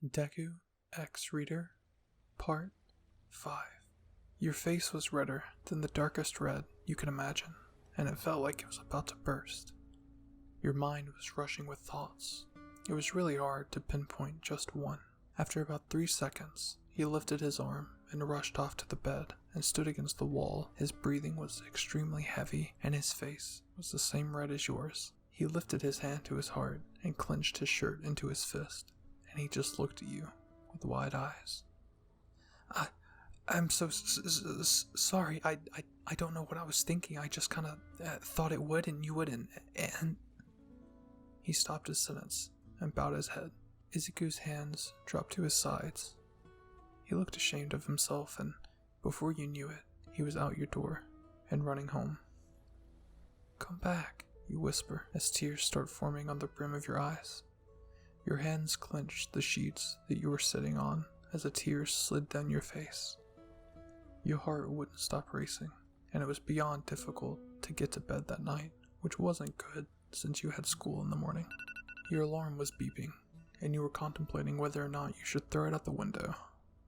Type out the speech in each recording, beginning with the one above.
Deku, X-Reader, Part 5. Your face was redder than the darkest red you could imagine, and it felt like it was about to burst. Your mind was rushing with thoughts. It was really hard to pinpoint just one. After about 3 seconds, he lifted his arm and rushed off to the bed and stood against the wall. His breathing was extremely heavy, and his face was the same red as yours. He lifted his hand to his heart and clenched his shirt into his fist, and he just looked at you with wide eyes. I'm so sorry. I don't know what I was thinking. I just kind of thought it would and you wouldn't. And he stopped his sentence and bowed his head. Izuku's hands dropped to his sides. He looked ashamed of himself, and before you knew it, he was out your door and running home. Come back, you whisper as tears start forming on the brim of your eyes. Your hands clenched the sheets that you were sitting on as a tear slid down your face. Your heart wouldn't stop racing, and it was beyond difficult to get to bed that night, which wasn't good since you had school in the morning. Your alarm was beeping, and you were contemplating whether or not you should throw it out the window,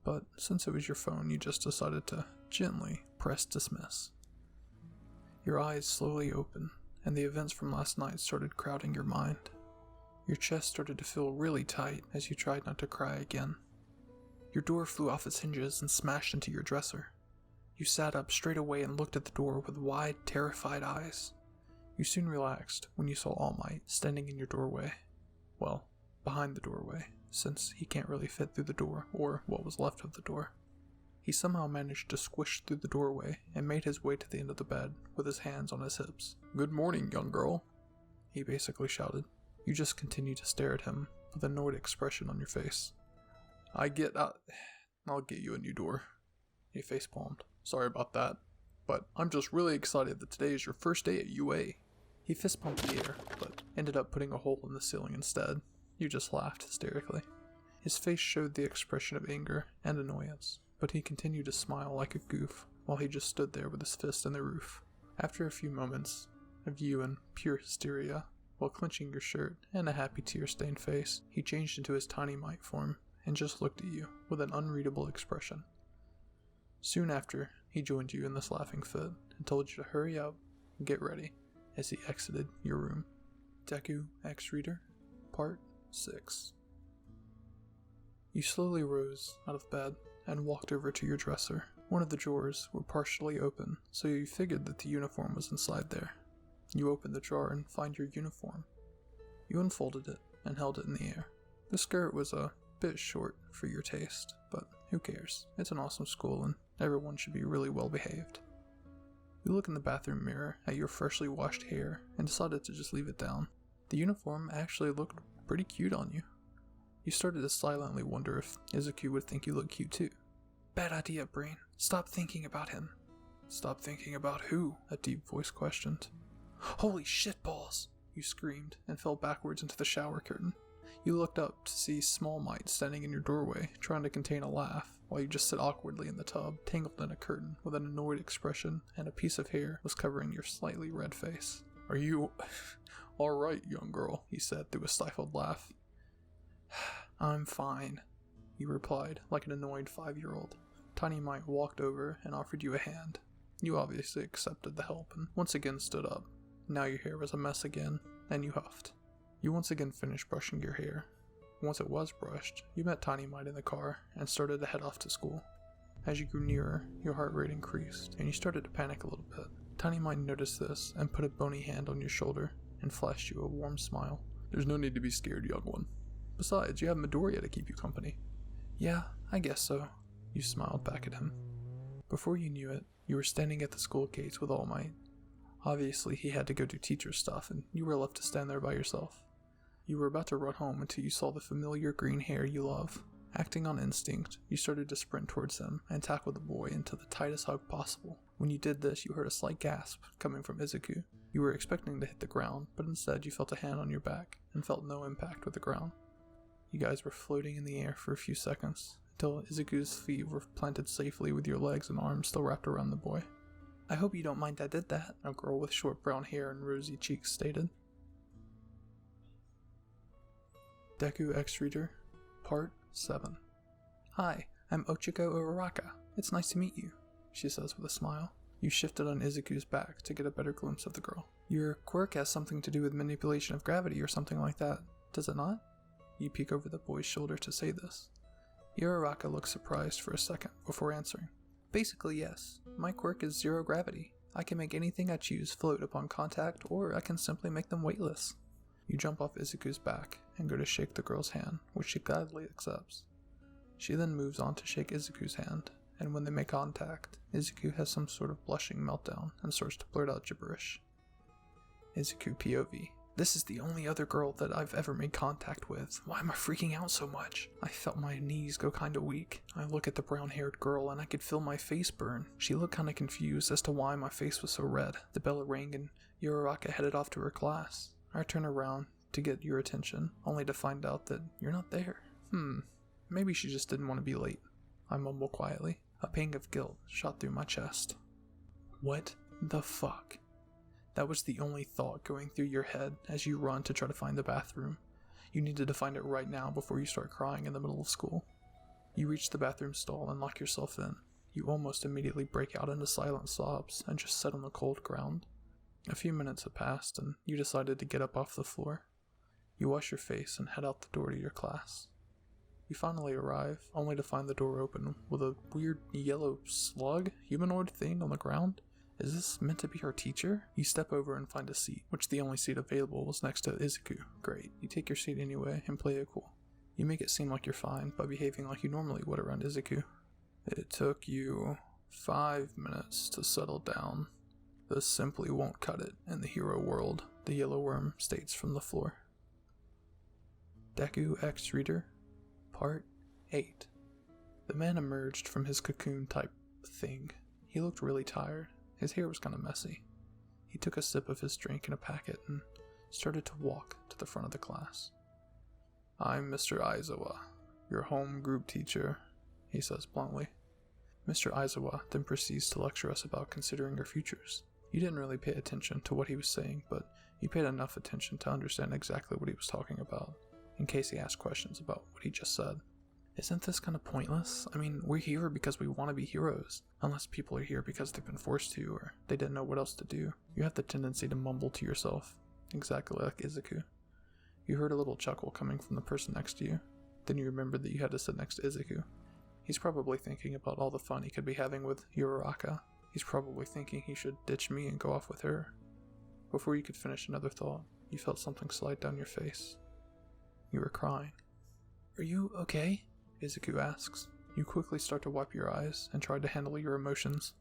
but since it was your phone, you just decided to gently press dismiss. Your eyes slowly opened, and the events from last night started crowding your mind. Your chest started to feel really tight as you tried not to cry again. Your door flew off its hinges and smashed into your dresser. You sat up straight away and looked at the door with wide, terrified eyes. You soon relaxed when you saw All Might standing in your doorway. Well, behind the doorway, since he can't really fit through the door, or what was left of the door. He somehow managed to squish through the doorway and made his way to the end of the bed with his hands on his hips. "Good morning, young girl," he basically shouted. You just continued to stare at him with an annoyed expression on your face. I'll get you a new door. He facepalmed. Sorry about that, but I'm just really excited that today is your first day at UA. He fist-pumped the air, but ended up putting a hole in the ceiling instead. You just laughed hysterically. His face showed the expression of anger and annoyance, but he continued to smile like a goof while he just stood there with his fist in the roof. After a few moments of you in pure hysteria, while clenching your shirt and a happy tear-stained face, he changed into his tiny mite form and just looked at you with an unreadable expression. Soon after, he joined you in this laughing fit and told you to hurry up and get ready as he exited your room. Deku, X-Reader, Part 6. You slowly rose out of bed and walked over to your dresser. One of the drawers were partially open, so you figured that the uniform was inside there. You opened the drawer and find your uniform. You unfolded it and held it in the air. The skirt was a bit short for your taste, but who cares? It's an awesome school and everyone should be really well behaved. You look in the bathroom mirror at your freshly washed hair and decided to just leave it down. The uniform actually looked pretty cute on you. You started to silently wonder if Izuku would think you looked cute too. Bad idea, brain. Stop thinking about him. Stop thinking about who? A deep voice questioned. Holy shitballs! You screamed and fell backwards into the shower curtain. You looked up to see Small Might standing in your doorway, trying to contain a laugh, while you just sit awkwardly in the tub, tangled in a curtain, with an annoyed expression, and a piece of hair was covering your slightly red face. Are you alright, young girl? He said through a stifled laugh. I'm fine, you replied, like an annoyed 5-year-old. Tiny Might walked over and offered you a hand. You obviously accepted the help and once again stood up. Now your hair was a mess again, and you huffed. You once again finished brushing your hair. Once it was brushed, you met Tiny Might in the car and started to head off to school. As you grew nearer, your heart rate increased, and you started to panic a little bit. Tiny Might noticed this and put a bony hand on your shoulder and flashed you a warm smile. There's no need to be scared, young one. Besides, you have Midoriya to keep you company. Yeah, I guess so. You smiled back at him. Before you knew it, you were standing at the school gates with All Might. Obviously, he had to go do teacher stuff, and you were left to stand there by yourself. You were about to run home until you saw the familiar green hair you love. Acting on instinct, you started to sprint towards him and tackle the boy into the tightest hug possible. When you did this, you heard a slight gasp coming from Izuku. You were expecting to hit the ground, but instead you felt a hand on your back and felt no impact with the ground. You guys were floating in the air for a few seconds, until Izuku's feet were planted safely with your legs and arms still wrapped around the boy. I hope you don't mind I did that, a girl with short brown hair and rosy cheeks stated. Deku, X-Reader, Part 7. Hi, I'm Ochiko Uraraka. It's nice to meet you, she says with a smile. You shifted on Izuku's back to get a better glimpse of the girl. Your quirk has something to do with manipulation of gravity or something like that, does it not? You peek over the boy's shoulder to say this. Uraraka looks surprised for a second before answering. Basically, yes. My quirk is zero gravity. I can make anything I choose float upon contact, or I can simply make them weightless. You jump off Izuku's back and go to shake the girl's hand, which she gladly accepts. She then moves on to shake Izuku's hand, and when they make contact, Izuku has some sort of blushing meltdown and starts to blurt out gibberish. Izuku POV. This is the only other girl that I've ever made contact with. Why am I freaking out so much? I felt my knees go kinda weak. I look at the brown-haired girl and I could feel my face burn. She looked kinda confused as to why my face was so red. The bell rang and Uraraka headed off to her class. I turn around to get your attention, only to find out that you're not there. Maybe she just didn't want to be late. I mumble quietly. A pang of guilt shot through my chest. What the fuck? That was the only thought going through your head as you run to try to find the bathroom. You needed to find it right now before you start crying in the middle of school. You reach the bathroom stall and lock yourself in. You almost immediately break out into silent sobs and just sit on the cold ground. A few minutes have passed and you decided to get up off the floor. You wash your face and head out the door to your class. You finally arrive, only to find the door open with a weird yellow slug humanoid thing on the ground. Is this meant to be our teacher? You step over and find a seat, which the only seat available was next to Izuku. Great. You take your seat anyway and play it cool. You make it seem like you're fine by behaving like you normally would around Izuku. It took you 5 minutes to settle down. This simply won't cut it in the hero world, the yellow worm states from the floor. Deku X Reader, Part 8. The man emerged from his cocoon-type thing. He looked really tired. His hair was kind of messy. He took a sip of his drink in a packet and started to walk to the front of the class. I'm Mr. Aizawa, your home group teacher, he says bluntly. Mr. Aizawa then proceeds to lecture us about considering our futures. You didn't really pay attention to what he was saying, but you paid enough attention to understand exactly what he was talking about, in case he asked questions about what he just said. Isn't this kind of pointless? I mean, we're here because we want to be heroes, unless people are here because they've been forced to, or they didn't know what else to do. You have the tendency to mumble to yourself, exactly like Izuku. You heard a little chuckle coming from the person next to you. Then you remembered that you had to sit next to Izuku. He's probably thinking about all the fun he could be having with Uraraka. He's probably thinking he should ditch me and go off with her. Before you could finish another thought, you felt something slide down your face. You were crying. Are you okay? Izuku asks. You quickly start to wipe your eyes and try to handle your emotions.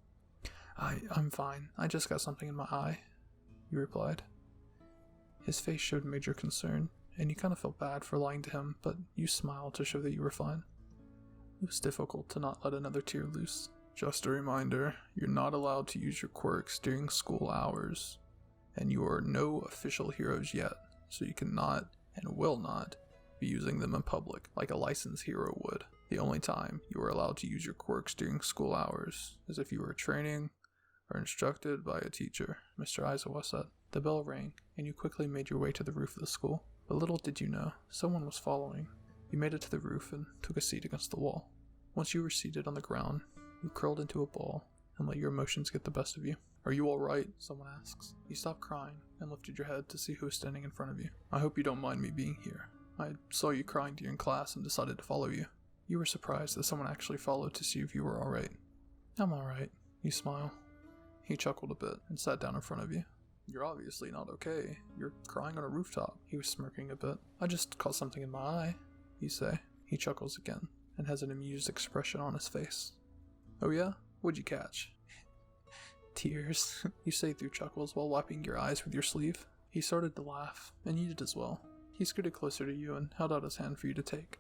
I'm fine. I just got something in my eye, you replied. His face showed major concern, and you kind of felt bad for lying to him, but you smiled to show that you were fine. It was difficult to not let another tear loose. Just a reminder, you're not allowed to use your quirks during school hours, and you are no official heroes yet, so you cannot and will not be using them in public like a licensed hero would. The only time you are allowed to use your quirks during school hours is if you are training or instructed by a teacher, Mr. Aizawa said. The bell rang, and you quickly made your way to the roof of the school. But little did you know, someone was following. You made it to the roof and took a seat against the wall. Once you were seated on the ground, you curled into a ball and let your emotions get the best of you. Are you alright? Someone asks. You stopped crying and lifted your head to see who was standing in front of you. I hope you don't mind me being here. I saw you crying during class and decided to follow you. You were surprised that someone actually followed to see if you were alright. I'm alright. You smile. He chuckled a bit and sat down in front of you. You're obviously not okay. You're crying on a rooftop. He was smirking a bit. I just caught something in my eye, you say. He chuckles again and has an amused expression on his face. Oh yeah? What'd you catch? Tears, you say through chuckles while wiping your eyes with your sleeve. He started to laugh, and you did as well. He scooted closer to you and held out his hand for you to take.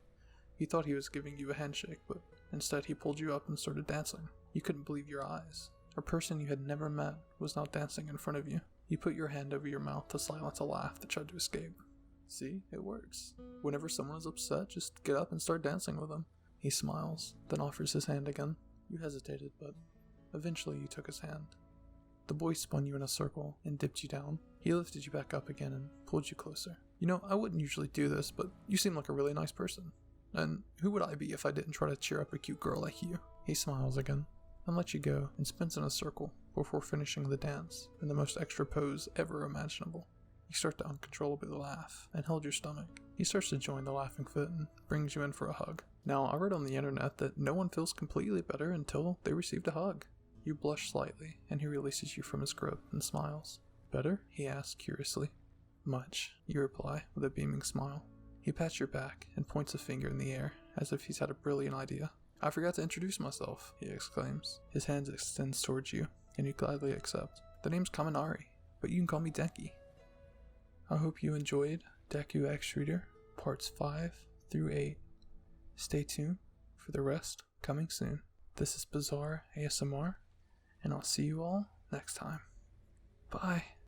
You thought he was giving you a handshake, but instead he pulled you up and started dancing. You couldn't believe your eyes. A person you had never met was now dancing in front of you. You put your hand over your mouth to silence a laugh that tried to escape. See, it works. Whenever someone is upset, just get up and start dancing with them. He smiles, then offers his hand again. You hesitated, but eventually you took his hand. The boy spun you in a circle and dipped you down. He lifted you back up again and pulled you closer. You know, I wouldn't usually do this, but you seem like a really nice person. And who would I be if I didn't try to cheer up a cute girl like you? He smiles again, and lets you go, and spins in a circle before finishing the dance in the most extra pose ever imaginable. You start to uncontrollably laugh and hold your stomach. He starts to join the laughing fit and brings you in for a hug. Now, I read on the internet that no one feels completely better until they received a hug. You blush slightly, and he releases you from his grip and smiles. Better? He asks curiously. Much, you reply with a beaming smile. He pats your back and points a finger in the air as if he's had a brilliant idea. I forgot to introduce myself, he exclaims. His hand extends towards you, and you gladly accept. The name's Kaminari, but you can call me Deki. I hope you enjoyed Deku X Reader, parts 5 through 8. Stay tuned for the rest coming soon. This is Bizarre ASMR, and I'll see you all next time. Bye.